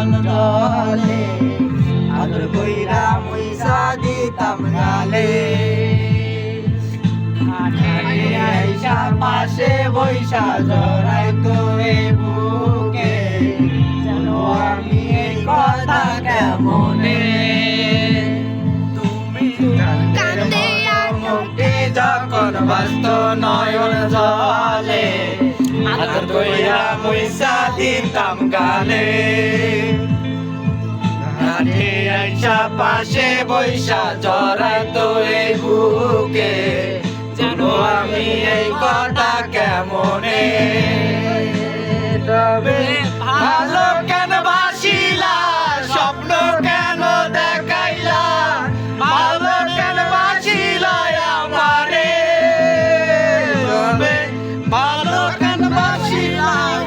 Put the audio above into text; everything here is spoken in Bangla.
নয়ন জলে আদর কইরা মুইসা দিতাম গালে আইসা পাশে বৈশা জড়াইতো এই বুকে জানো আমি এই কথা কেমনে তুমি কান্দে মুক্তি যখন বাস্ত নয়ন জলে আদর কইরা মুইসা দিতাম গালে ঘাটে আইসা পাশে বৈশা জড়াইতো এই বুকে জানো আমি এই কথা কেমনে